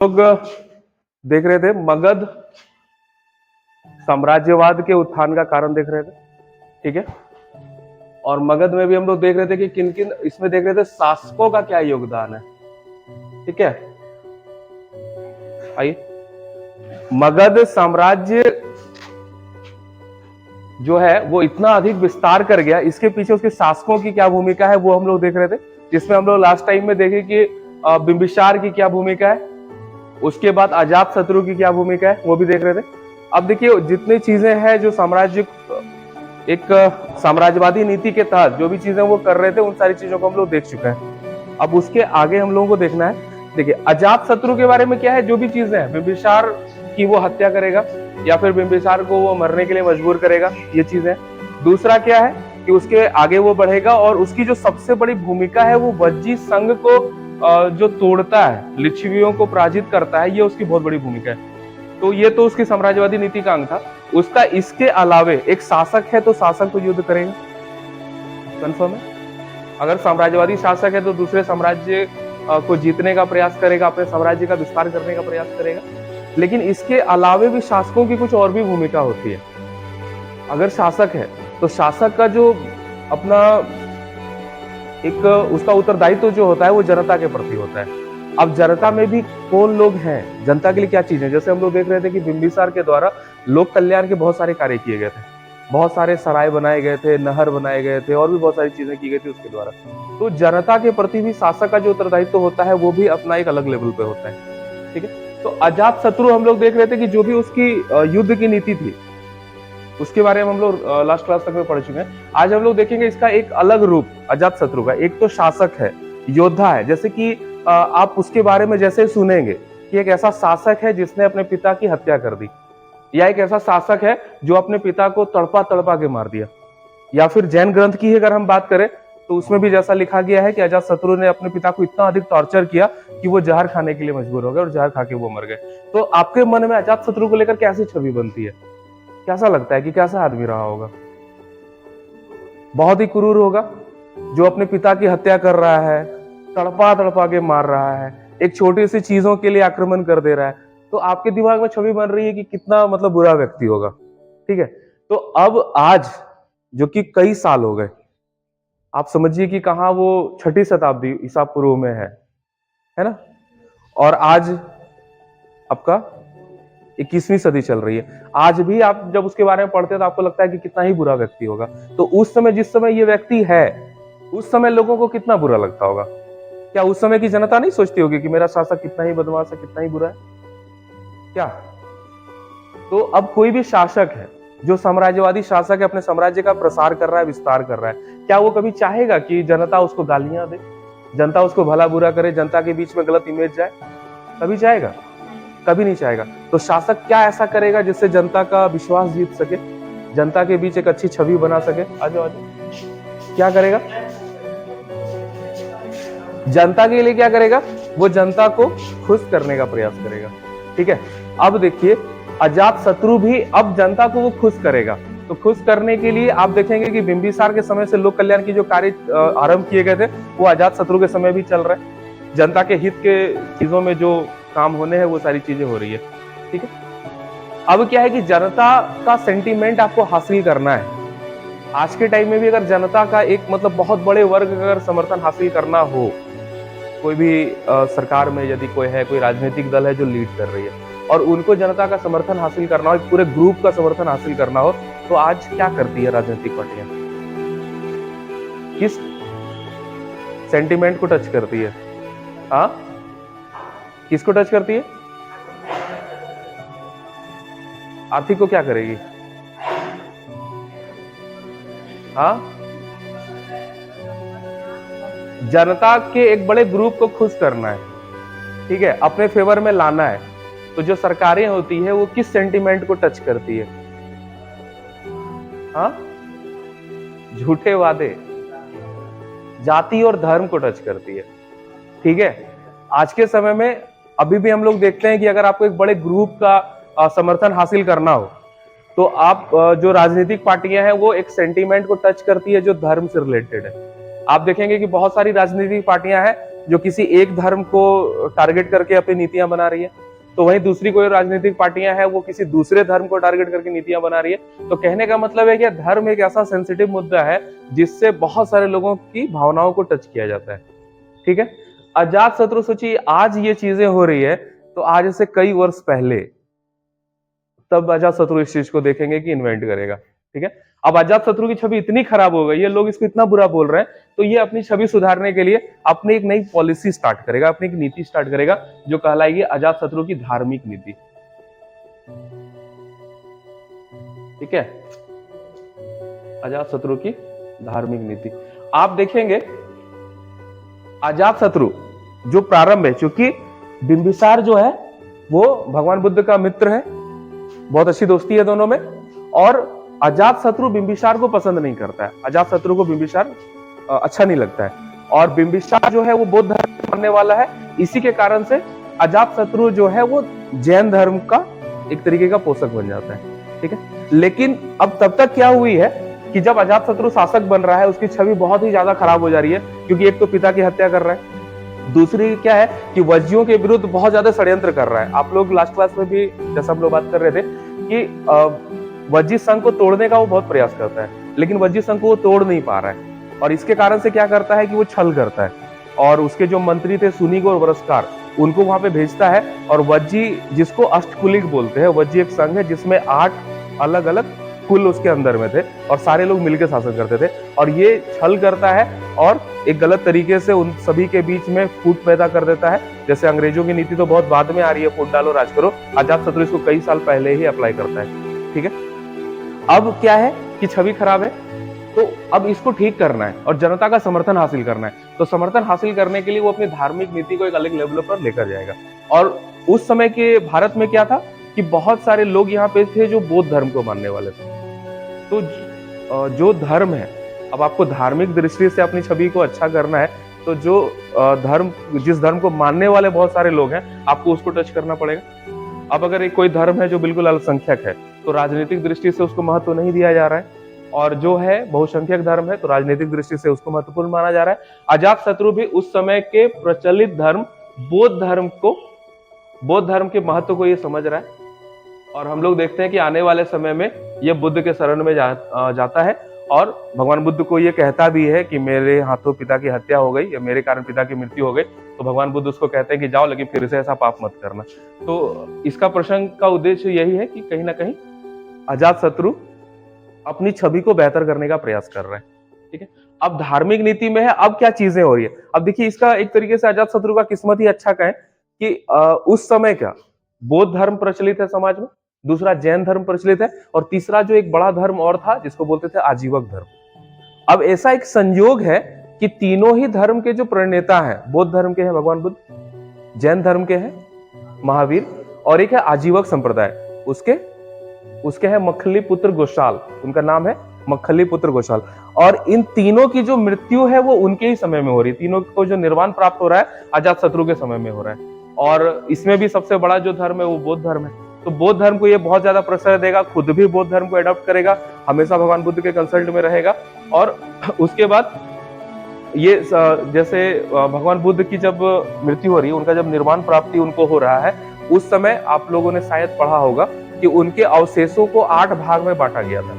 लोग देख रहे थे मगध साम्राज्यवाद के उत्थान का कारण देख रहे थे। ठीक है। और मगध में भी हम लोग देख रहे थे कि किन किन इसमें देख रहे थे शासकों का क्या योगदान है। ठीक है, आइए। मगध साम्राज्य जो है वो इतना अधिक विस्तार कर गया, इसके पीछे उसके शासकों की क्या भूमिका है वो हम लोग देख रहे थे। जिसमें हम लोग लास्ट टाइम में देखे कि बिंबिसार की क्या भूमिका है, उसके बाद अजात शत्रु की क्या भूमिका है वो भी देख रहे थे। अब देखिए जितनी चीजें हैं जो साम्राज्य एक साम्राज्यवादी नीति के तहत जो भी चीजें वो कर रहे थे उन सारी चीजों को हम लोग देख चुके हैं। अब उसके आगे हम लोगों को देखना है। देखिए अजात शत्रु के बारे में क्या है, जो भी चीजें हैं बिंबिसार की वो हत्या करेगा या फिर बिंबिसार को वो मरने के लिए मजबूर करेगा, ये चीजें। दूसरा क्या है कि उसके आगे वो बढ़ेगा और उसकी जो सबसे बड़ी भूमिका है वो वज्जी संघ को जो तोड़ता है, लिच्छवियों को पराजित करता है, ये उसकी बहुत बड़ी भूमिका है। तो ये तो उसकी साम्राज्यवादी नीति का अंग था। उसका इसके अलावे एक शासक है तो शासक तो युद्ध करेगा, कंफर्म है। अगर साम्राज्यवादी शासक है तो दूसरे साम्राज्य को जीतने का प्रयास करेगा, अपने साम्राज्य का विस्तार करने का प्रयास करेगा। लेकिन इसके अलावे भी शासकों की कुछ और भी भूमिका होती है। अगर शासक है तो शासक का जो अपना एक उसका उत्तरदायित्व जो होता है वो जनता के प्रति होता है। अब जनता में भी कौन लोग हैं, जनता के लिए क्या चीज है। जैसे हम लोग देख रहे थे कि बिंबिसार के द्वारा लोक कल्याण के बहुत सारे कार्य किए गए थे, बहुत सारे सराय बनाए गए थे, नहर बनाए गए थे और भी बहुत सारी चीजें की गई थी उसके द्वारा। तो जनता के प्रति भी शासक का जो उत्तरदायित्व होता है वो भी अपना एक अलग लेवल पे होता है। ठीक है। तो अजात शत्रु हम लोग देख रहे थे कि जो भी उसकी युद्ध की नीति थी उसके बारे में हम लोग लास्ट क्लास तक में पढ़ चुके हैं। आज हम लोग देखेंगे इसका एक अलग रूप अजात शत्रु का। एक तो शासक है, योद्धा है, जैसे कि आप उसके बारे में जैसे सुनेंगे कि एक ऐसा शासक है जिसने अपने पिता की हत्या कर दी, या एक ऐसा शासक है जो अपने पिता को तड़पा तड़पा के मार दिया। या फिर जैन ग्रंथ की अगर हम बात करें तो उसमें भी जैसा लिखा गया है कि अजात शत्रु ने अपने पिता को इतना अधिक टॉर्चर किया कि वो जहर खाने के लिए मजबूर हो गए और जहर खा के वो मर गए। तो आपके मन में अजात शत्रु को लेकर कैसी छवि बनती है, कैसा लगता है कि कैसा आदमी रहा होगा। बहुत ही क्रूर होगा, जो अपने पिता की हत्या कर रहा है, तड़पा तड़पा के मार रहा है, एक छोटी सी चीजों के लिए आक्रमण कर दे रहा है। तो आपके दिमाग में छवि बन रही है कि कितना मतलब बुरा व्यक्ति होगा। ठीक है। तो अब आज जो कि कई साल हो गए, आप समझिए कि कहां वो 6ठी शताब्दी ईसा पूर्व में है ना, और आज आपका 21वीं सदी चल रही है। आज भी आप जब उसके बारे में पढ़ते हैं तो आपको लगता है कि कितना ही बुरा व्यक्ति होगा। तो उस समय जिस समय ये व्यक्ति है उस समय लोगों को कितना बुरा लगता होगा। क्या उस समय की जनता नहीं सोचती होगी कि मेरा शासक कितना ही बदमाश है, कितना ही बुरा है क्या। तो अब कोई भी शासक है जो साम्राज्यवादी शासक है, अपने साम्राज्य का प्रसार कर रहा है, विस्तार कर रहा है, क्या वो कभी चाहेगा कि जनता उसको गालियां दे, जनता उसको भला बुरा करे, जनता के बीच में गलत इमेज जाए। कभी चाहेगा? कभी नहीं चाहेगा। तो शासक क्या ऐसा करेगा जिससे जनता का विश्वास जीत सके, जनता के बीच एक अच्छी छवि बना सके। आज क्या करेगा जनता के लिए, क्या करेगा वो जनता को खुश करने का प्रयास करेगा। ठीक है। अब देखिए अजात शत्रु भी अब जनता को वो खुश करेगा। तो खुश करने के लिए आप देखेंगे कि बिंबिसार के समय से लोक कल्याण की जो कार्य आरंभ किए गए थे वो अजात शत्रु के समय भी चल रहे हैं। जनता के हित के चीजों में जो काम होने हैं वो सारी चीजें हो रही है। ठीक है। अब क्या है कि जनता का सेंटीमेंट आपको हासिल करना है। आज के टाइम में भी अगर जनता का एक मतलब बहुत बड़े वर्ग अगर समर्थन हासिल करना हो, कोई भी सरकार में यदि कोई है, कोई राजनीतिक दल है जो लीड कर रही है और उनको जनता का समर्थन हासिल करना हो, एक पूरे ग्रुप का समर्थन हासिल करना हो, तो आज क्या करती है राजनीतिक पार्टियां, किस सेंटीमेंट को टच करती है। हाँ, किसको टच करती है? आर्थिक को क्या करेगी? हाँ, जनता के एक बड़े ग्रुप को खुश करना है। ठीक है, अपने फेवर में लाना है। तो जो सरकारें होती है वो किस सेंटीमेंट को टच करती है? हाँ, झूठे वादे, जाति और धर्म को टच करती है। ठीक है। आज के समय में अभी भी हम लोग देखते हैं कि अगर आपको एक बड़े ग्रुप का समर्थन हासिल करना हो तो आप जो राजनीतिक पार्टियां हैं वो एक सेंटीमेंट को टच करती है जो धर्म से रिलेटेड है। आप देखेंगे कि बहुत सारी राजनीतिक पार्टियां हैं जो किसी एक धर्म को टारगेट करके अपनी नीतियां बना रही है, तो वहीं दूसरी कोई राजनीतिक पार्टियां हैं वो किसी दूसरे धर्म को टारगेट करके नीतियां बना रही है। तो कहने का मतलब है कि धर्म एक ऐसा सेंसिटिव मुद्दा है जिससे बहुत सारे लोगों की भावनाओं को टच किया जाता है। ठीक है, अजात शत्रु सोचिए आज ये चीजें हो रही है तो आज से कई वर्ष पहले तब अजात शत्रु इस चीज को देखेंगे कि इन्वेंट करेगा। ठीक है, अब अजात शत्रु की छवि इतनी खराब हो गई है, लोग इसको इतना बुरा बोल रहे हैं, तो ये अपनी छवि सुधारने के लिए अपनी एक नई पॉलिसी स्टार्ट करेगा, अपनी एक नीति स्टार्ट करेगा जो कहलाएगी अजात शत्रु की धार्मिक नीति। ठीक है, अजात शत्रु की धार्मिक नीति आप देखेंगे। अजात शत्रु जो प्रारंभ है, क्योंकि बिंबिसार जो है वो भगवान बुद्ध का मित्र है, बहुत अच्छी दोस्ती है दोनों में, और अजात शत्रु बिंबिसार को पसंद नहीं करता है। अजात शत्रु को बिंबिसार अच्छा नहीं लगता है, और बिंबिसार जो है वो बौद्ध धर्म मानने वाला है। इसी के कारण से अजात शत्रु जो है वो जैन धर्म का एक तरीके का पोषक बन जाता है। ठीक है, लेकिन अब तब तक क्या हुई है कि जब अजात शत्रु शासक बन रहा है उसकी छवि बहुत ही ज्यादा खराब हो जा रही है, क्योंकि एक तो पिता की हत्या कर रहा है, दूसरी क्या है कि वज्जियों के विरुद्ध बहुत ज्यादा षड्यंत्र कर रहा है। आप लोग लास्ट क्लास में भी जैसा हम लोग बात कर रहे थे कि वज्जी संघ को तोड़ने का वो बहुत प्रयास करता है, लेकिन वज्जी संघ को वो तोड़ नहीं पा रहा है, और इसके कारण से क्या करता है कि वो छल करता है, और उसके जो मंत्री थे सुनीगो और वरस्कार उनको वहां पे भेजता है, और वज्जी जिसको अष्टकुलिक बोलते हैं, वज्जी एक संघ है जिसमें 8 अलग अलग कुल उसके अंदर में थे और सारे लोग मिलकर शासन करते थे, और ये छल करता है और एक गलत तरीके से उन सभी के बीच में फूट पैदा कर देता है। जैसे अंग्रेजों की नीति तो बहुत बाद में आ रही है, फूट डालो राज करो, अजात शत्रु इसको कई साल पहले ही अप्लाई करता है। ठीक है, अब क्या है कि छवि खराब है, तो अब इसको ठीक करना है और जनता का समर्थन हासिल करना है। तो समर्थन हासिल करने के लिए वो अपनी धार्मिक नीति को एक अलग लेवल पर लेकर जाएगा। और उस समय के भारत में क्या था कि बहुत सारे लोग यहाँ पे थे जो बौद्ध धर्म को मानने वाले थे। तो जो धर्म है, अब आपको धार्मिक दृष्टि से अपनी छवि को अच्छा करना है, तो जो धर्म जिस धर्म को मानने वाले बहुत सारे लोग हैं आपको उसको टच करना पड़ेगा। अब अगर एक कोई धर्म है जो बिल्कुल अल्पसंख्यक है तो राजनीतिक दृष्टि से उसको महत्व नहीं दिया जा रहा है, और जो है बहुसंख्यक धर्म है तो राजनीतिक दृष्टि से उसको महत्वपूर्ण माना जा रहा है। अजात शत्रु भी उस समय के प्रचलित धर्म बौद्ध धर्म के महत्व को ये समझ रहा है, और हम लोग देखते हैं कि आने वाले समय में ये बुद्ध के शरण में जाता है, और भगवान बुद्ध को ये कहता भी है कि मेरे हाथों पिता की हत्या हो गई या मेरे कारण पिता की मृत्यु हो गई, तो भगवान बुद्ध उसको कहते हैं कि जाओ, लेकिन फिर से ऐसा पाप मत करना। तो इसका प्रसंग का उद्देश्य यही है कि कहीं ना कहीं अजात शत्रु अपनी छवि को बेहतर करने का प्रयास कर रहा है। ठीक है, अब धार्मिक नीति में है, अब क्या चीजें हो रही है। अब देखिए, इसका एक तरीके से अजात शत्रु का किस्मत ही अच्छा कहें कि उस समय क्या बौद्ध धर्म प्रचलित है समाज में, दूसरा जैन धर्म प्रचलित है, और तीसरा जो एक बड़ा धर्म और था जिसको बोलते थे आजीवक धर्म। अब ऐसा एक संयोग है कि तीनों ही धर्म के जो प्रणेता हैं, बौद्ध धर्म के हैं भगवान बुद्ध, जैन धर्म के हैं महावीर, और एक है आजीवक संप्रदाय, उसके है मक्खली पुत्र गोशाल, उनका नाम है मक्खली पुत्र गोशाल। और इन तीनों की जो मृत्यु है वो उनके ही समय में हो रही है, तीनों को जो निर्वाण प्राप्त हो रहा है अजात शत्रु के समय में हो रहा है। और इसमें भी सबसे बड़ा जो धर्म है वो बौद्ध धर्म है। तो बौद्ध धर्म को ये बहुत ज्यादा प्रश्रय देगा, खुद भी बौद्ध धर्म को एडॉप्ट करेगा, हमेशा भगवान बुद्ध के कंसल्ट में रहेगा। और उसके बाद ये जैसे भगवान बुद्ध की जब मृत्यु हो रही है, उनका जब निर्वाण प्राप्ति उनको हो रहा है, उस समय आप लोगों ने शायद पढ़ा होगा कि उनके अवशेषों को 8 भाग में बांटा गया था,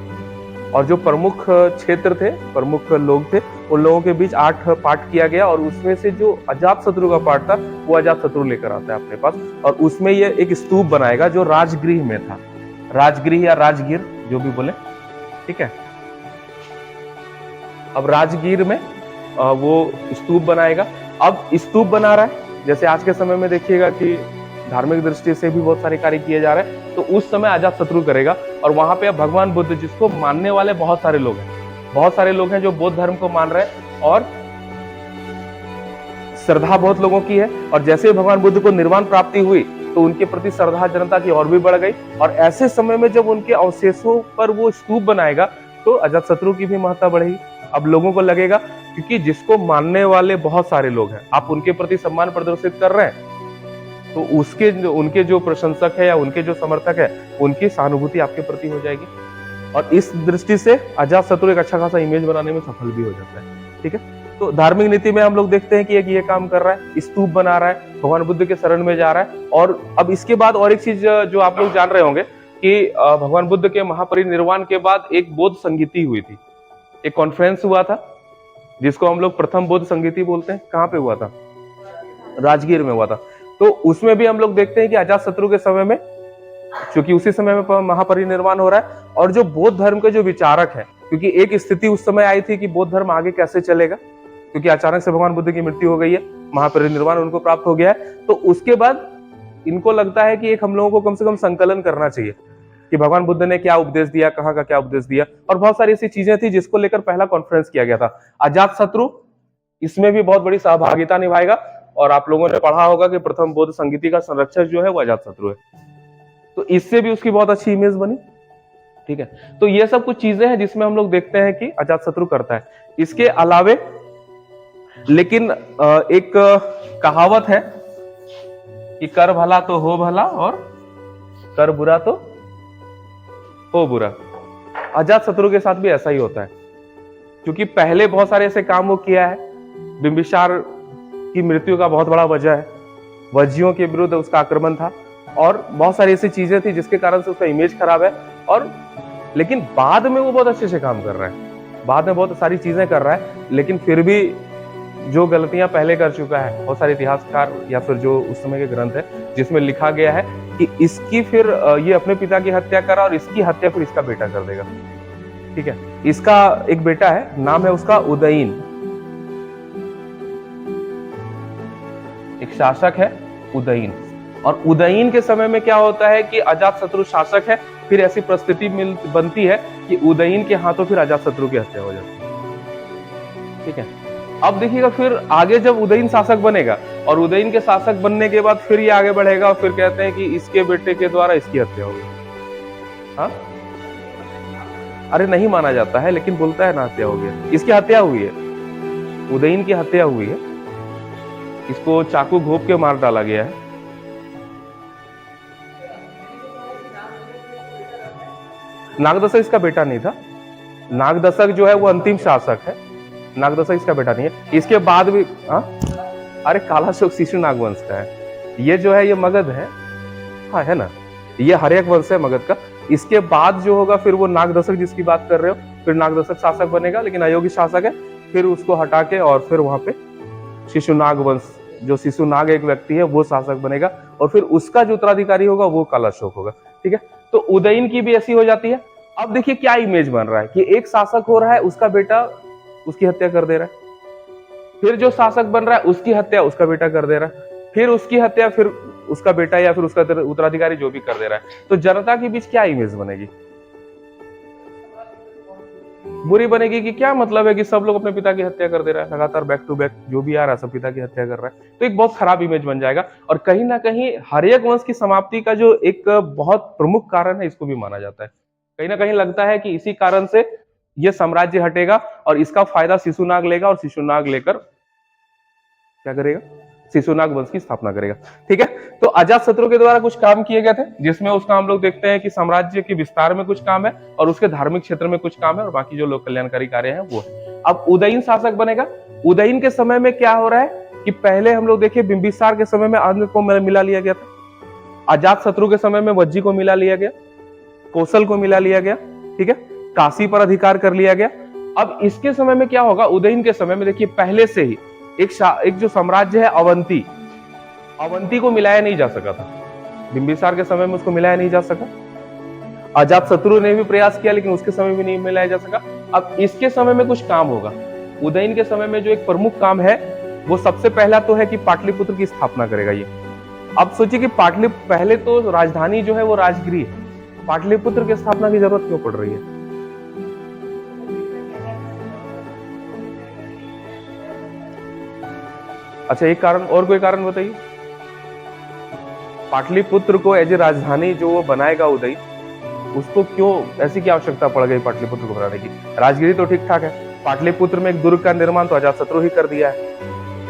और जो प्रमुख क्षेत्र थे, प्रमुख लोग थे, उन लोगों के बीच 8 पार्ट किया गया, और उसमें से जो अजात शत्रु का पार्ट था वो अजात शत्रु लेकर आता है अपने पास, और उसमें ये एक स्तूप बनाएगा जो राजगृह में था, राजगृह या राजगीर जो भी बोले। ठीक है, अब राजगीर में वो स्तूप बनाएगा। अब स्तूप बना रहा है, जैसे आज के समय में देखिएगा कि धार्मिक दृष्टि से भी बहुत सारे कार्य किए जा रहे हैं, तो उस समय अजात शत्रु करेगा। और वहां पे अब भगवान बुद्ध, जिसको मानने वाले बहुत सारे लोग हैं जो बौद्ध धर्म को मान रहे हैं, और श्रद्धा बहुत लोगों की है, और जैसे ही भगवान बुद्ध को निर्वाण प्राप्ति हुई तो उनके प्रति श्रद्धा जनता की और भी बढ़ गई। और ऐसे समय में जब उनके अवशेषों पर वो स्तूप बनाएगा तो अजात शत्रु की भी महत्ता बढ़ेगी। अब लोगों को लगेगा क्योंकि जिसको मानने वाले बहुत सारे लोग हैं, आप उनके प्रति सम्मान प्रदर्शित कर रहे हैं, तो उनके जो प्रशंसक है या उनके जो समर्थक है, उनकी सहानुभूति आपके प्रति हो जाएगी। और इस दृष्टि से अजात शत्रु एक अच्छा खासा इमेज बनाने में सफल भी हो जाता है। ठीक है, तो धार्मिक नीति में हम लोग देखते हैं कि एक ये काम कर रहा है, स्तूप बना रहा है, भगवान बुद्ध के शरण में जा रहा है। और अब इसके बाद और एक चीज जो आप लोग जान रहे होंगे कि भगवान बुद्ध के महापरिनिर्वाण के बाद एक बौद्ध संगीति हुई थी, एक कॉन्फ्रेंस हुआ था जिसको हम लोग प्रथम बौद्ध संगीति बोलते हैं। कहाँ पे हुआ था? राजगीर में हुआ था। तो उसमें भी हम लोग देखते हैं कि अजातशत्रु के समय में, क्योंकि उसी समय में महापरिनिर्वाण हो रहा है, और जो बौद्ध धर्म के जो विचारक हैं, क्योंकि एक स्थिति उस समय आई थी कि बौद्ध धर्म आगे कैसे चलेगा, क्योंकि अचानक से भगवान बुद्ध की मृत्यु हो गई है, महापरिनिर्वाण उनको प्राप्त हो गया है। तो उसके बाद इनको लगता है कि एक हम लोगों को कम से कम संकलन करना चाहिए कि भगवान बुद्ध ने क्या उपदेश दिया, कहाँ का क्या उपदेश दिया, और बहुत सारी ऐसी चीजें थी जिसको लेकर पहला कॉन्फ्रेंस किया गया था। अजातशत्रु इसमें भी बहुत बड़ी सहभागिता निभाएगा, और आप लोगों ने पढ़ा होगा कि प्रथम बौद्ध संगीति का संरक्षक जो है वो अजातशत्रु है। तो इससे भी उसकी बहुत अच्छी इमेज बनी। ठीक है, तो ये सब कुछ चीजें हैं जिसमें हम लोग देखते हैं कि अजातशत्रु करता है। इसके अलावे लेकिन एक कहावत है कि कर भला तो हो भला और कर बुरा तो हो बुरा। अजातशत्रु के साथ भी ऐसा ही होता है, क्योंकि पहले बहुत सारे ऐसे काम वो किया है। बिंबिसार की मृत्यु का बहुत बड़ा वजह है, वज्जियों के विरुद्ध उसका आक्रमण था, और बहुत सारी ऐसी चीजें थी जिसके कारण से उसका इमेज खराब है। और लेकिन बाद में वो बहुत अच्छे से काम कर रहा है, बाद में बहुत सारी चीजें कर रहा है, लेकिन फिर भी जो गलतियां पहले कर चुका है, बहुत सारे इतिहासकार या फिर जो उस समय के ग्रंथ है जिसमें लिखा गया है कि इसकी फिर ये अपने पिता की हत्या करा और इसकी हत्या फिर इसका बेटा कर देगा। ठीक है, इसका एक बेटा है, नाम है उसका उदयीन, एक शासक है उदयीन। और उदयीन के समय में क्या होता है कि अजातशत्रु शासक है, फिर ऐसी परिस्थिति बनती है कि उदयीन के हाथों फिर अजातशत्रु की हत्या हो जाती है। ठीक है, अब देखिएगा फिर आगे जब उदयीन शासक बनेगा, और उदयीन के शासक बनने के बाद फिर ये आगे बढ़ेगा, और फिर कहते हैं कि इसके बेटे के द्वारा इसकी हत्या होगी। हाँ, अरे नहीं माना जाता है, लेकिन बोलता है ना हत्या हो गया, इसकी हत्या हुई है, उदयीन की हत्या हुई है, इसको चाकू घोंप के मार डाला गया है। नागदशक इसका बेटा नहीं था, नागदशक जो है वो अंतिम शासक है, नागदशक इसका बेटा नहीं है। इसके बाद भी अरे कालाशोक शिशु नागवंश का है, ये जो है ये मगध है, हाँ है ना, ये हर्यक वंश है मगध का। इसके बाद जो होगा फिर वो नागदशक जिसकी बात कर रहे हो, फिर नागदशक शासक बनेगा, लेकिन अयोग्य शासक है, फिर उसको हटा के और फिर वहां पे शिशुनाग वंश, जो शिशुनाग एक व्यक्ति है वो शासक बनेगा, और फिर उसका जो उत्तराधिकारी होगा वो कालाशोक होगा। ठीक है, तो उदयीन की भी ऐसी हो जाती है। अब देखिए क्या इमेज बन रहा है कि एक शासक हो रहा है, उसका बेटा उसकी हत्या कर दे रहा है, फिर जो शासक बन रहा है उसकी हत्या उसका बेटा कर दे रहा है, फिर उसकी हत्या फिर उसका बेटा या फिर उसका उत्तराधिकारी जो भी कर दे रहा है। तो जनता के बीच क्या इमेज बनेगी? बुरी बनेगी कि क्या मतलब है कि सब लोग अपने पिता की हत्या कर दे रहा है, लगातार बैक टू बैक जो भी आ रहा है सब पिता की हत्या कर रहा है। तो एक बहुत खराब इमेज बन जाएगा, और कहीं ना कहीं हर्यक वंश की समाप्ति का जो एक बहुत प्रमुख कारण है इसको भी माना जाता है। कहीं ना कहीं लगता है कि इसी कारण से ये साम्राज्य हटेगा और इसका फायदा शिशुनाग लेगा, और शिशुनाग लेकर क्या करेगा? शिशुनाग वंश की स्थापना करेगा। ठीक है, तो अजातशत्रु के द्वारा कुछ काम किए गए थे, जिसमें उसका हम लोग देखते हैं कि साम्राज्य के विस्तार में कुछ काम है, और उसके धार्मिक क्षेत्र में कुछ काम है, और बाकी जो लोक कल्याणकारी कार्य है वो है। अब उदयीन शासक बनेगा। उदयीन के समय में क्या हो रहा है कि पहले हम लोग देखिए बिंबिसार के समय में आंध्र को मिला लिया गया था, अजातशत्रु के समय में वज्जी को मिला लिया गया, कौशल को मिला लिया गया। ठीक है, काशी पर अधिकार कर लिया गया। अब इसके समय में क्या होगा? उदयीन के समय में देखिए पहले से ही एक जो साम्राज्य है अवंती को मिलाया नहीं जा सका था, बिंबिसार के समय में उसको मिलाया नहीं जा सका। अजातशत्रु ने भी प्रयास किया लेकिन उसके समय भी नहीं मिलाया जा सका। अब इसके समय में कुछ काम होगा। उदयीन के समय में जो एक प्रमुख काम है वो सबसे पहला तो है कि पाटलिपुत्र की स्थापना करेगा ये। अब सोचिए कि पहले तो राजधानी जो है वो राजगिरी है, पाटलिपुत्र की स्थापना की जरूरत क्यों पड़ रही है? अच्छा, एक कारण और कोई कारण बताइए। पाटलिपुत्र को एज ए राजधानी जो वो बनाएगा उदयीन, उसको क्यों ऐसी क्या आवश्यकता पड़ गई पाटलिपुत्र को बनाने की? राजगिरी तो ठीक ठाक है, पाटलिपुत्र में एक दुर्ग का निर्माण तो अजातशत्रु ही कर दिया है,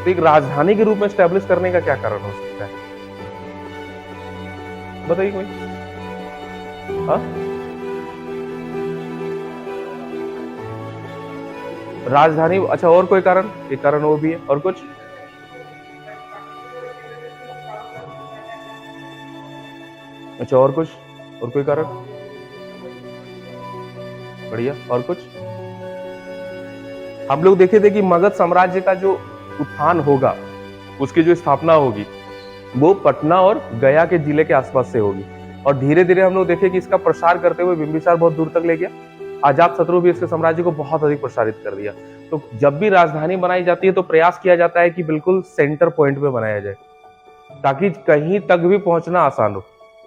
तो एक राजधानी के रूप में स्टैब्लिश करने का क्या कारण हो सकता है? बताइए कोई। हाँ, राजधानी, अच्छा और कोई कारण? एक कारण वो भी है, और कुछ? अच्छा और कुछ, और कोई कारण? बढ़िया, और कुछ? हम लोग देखे थे कि मगध साम्राज्य का जो उत्थान होगा, उसकी जो स्थापना होगी, वो पटना और गया के जिले के आसपास से होगी। और धीरे धीरे हम लोग देखे कि इसका प्रसार करते हुए बिंबिसार बहुत दूर तक ले गया। अजात शत्रु भी इसके साम्राज्य को बहुत अधिक प्रसारित कर दिया। तो जब भी राजधानी बनाई जाती है तो प्रयास किया जाता है कि बिल्कुल सेंटर पॉइंट पे बनाया जाए, ताकि कहीं तक भी पहुंचना आसान हो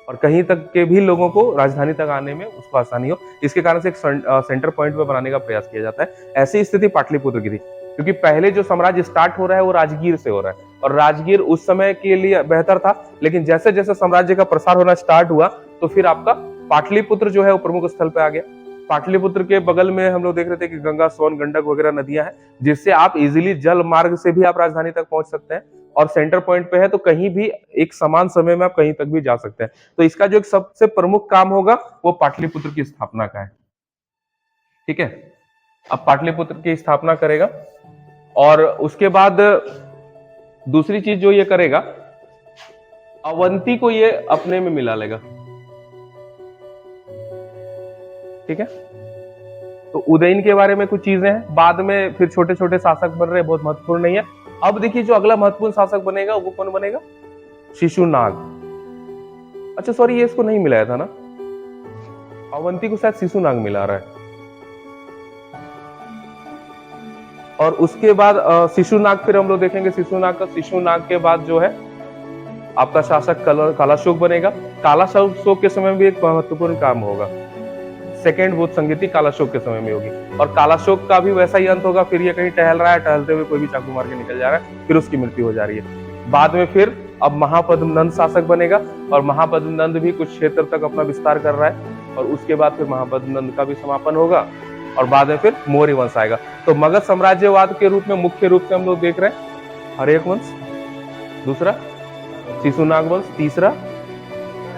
और कहीं तक के भी लोगों को राजधानी तक आने में उसको आसानी हो। इसके कारण से एक सेंटर पॉइंट पे बनाने का प्रयास किया जाता है। ऐसी स्थिति पाटलिपुत्र की थी, क्योंकि पहले जो साम्राज्य स्टार्ट हो रहा है वो राजगीर से हो रहा है, और राजगीर उस समय के लिए बेहतर था। लेकिन जैसे जैसे साम्राज्य का प्रसार होना स्टार्ट हुआ तो फिर आपका पाटलिपुत्र जो है वो प्रमुख स्थल पे आ गया। पाटलिपुत्र के बगल में हम लोग देख रहे थे कि गंगा, सोन, गंडक वगैरह नदियां हैं, जिससे आप इजिली जल मार्ग से भी आप राजधानी तक पहुंच सकते हैं, और सेंटर पॉइंट पे है तो कहीं भी एक समान समय में आप कहीं तक भी जा सकते हैं। तो इसका जो एक सबसे प्रमुख काम होगा वो पाटलिपुत्र की स्थापना का है। ठीक है, अब पाटलिपुत्र की स्थापना करेगा, और उसके बाद दूसरी चीज जो ये करेगा, अवंती को ये अपने में मिला लेगा। ठीक है, तो उदयन के बारे में कुछ चीजें हैं, बाद में फिर छोटे छोटे शासक बन रहे, बहुत महत्वपूर्ण नहीं है। अब देखिए जो अगला महत्वपूर्ण शासक बनेगा वो कौन बनेगा? शिशुनाग। अच्छा सॉरी, ये इसको नहीं मिलाया था ना, अवंती को शायद शिशुनाग मिला रहा है। और उसके बाद शिशुनाग, फिर हम लोग देखेंगे शिशुनाग का। शिशुनाग के बाद जो है आपका शासक कालाशोक बनेगा। कालाशोक के समय में भी एक महत्वपूर्ण काम होगा, सेकेंड बुद्ध संगीति कालाशोक के समय में होगी, और कालाशोक का भी वैसा ही अंत होगा। फिर ये कहीं टहल रहा है, टहलते हुए कोई भी चाकू मार के निकल जा रहा है, फिर उसकी मृत्यु हो जा रही है। बाद में फिर अब महापद्मनंद शासक बनेगा, और महापद्मनंद भी कुछ क्षेत्र तक अपना विस्तार कर रहा है, और उसके बाद फिर महापद्मनंद का भी समापन होगा, और बाद में फिर मौर्य वंश आएगा। तो मगध साम्राज्यवाद के रूप में मुख्य रूप से हम लोग देख रहे हैं हर्यक वंश, दूसरा शिशुनाग वंश, तीसरा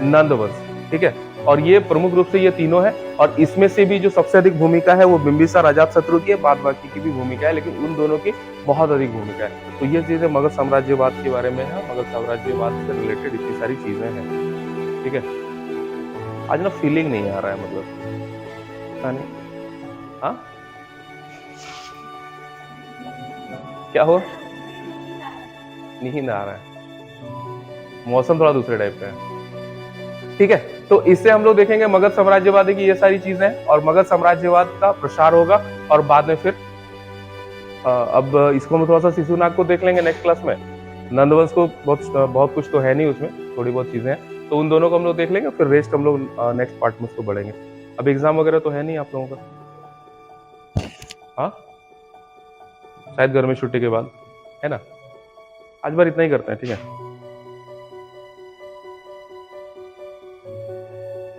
नंद वंश। ठीक है, और ये प्रमुख रूप से ये तीनों है, और इसमें से भी जो सबसे अधिक भूमिका है वो बिंबिसार अजातशत्रु की है, बाद बाकी की भी भूमिका है, लेकिन उन दोनों की बहुत अधिक भूमिका है। तो ये चीजें मगध साम्राज्यवाद के बारे में है, मगध साम्राज्यवाद से रिलेटेड इतनी सारी चीजें हैं। ठीक है, आज ना फीलिंग नहीं आ रहा है, मतलब पता नहीं, हाँ क्या हो, नींद आ रहा है, मौसम थोड़ा दूसरे टाइप का है। ठीक है, तो इससे हम लोग देखेंगे मगध साम्राज्यवाद की ये सारी चीजें, और मगध साम्राज्यवाद का प्रसार होगा, और बाद में फिर अब इसको हम थोड़ा सा शिशुनाग को देख लेंगे नेक्स्ट क्लास में। नंदवंश को बहुत कुछ तो है नहीं उसमें, थोड़ी बहुत चीजें हैं, तो उन दोनों को हम लोग देख लेंगे, फिर रेस्ट हम लोग नेक्स्ट पार्ट में उसको बढ़ेंगे। अब एग्जाम वगैरह तो है नहीं आप लोगों का, हाँ शायद गर्मी छुट्टी के बाद, है ना। आज बार इतना ही करते हैं, ठीक है।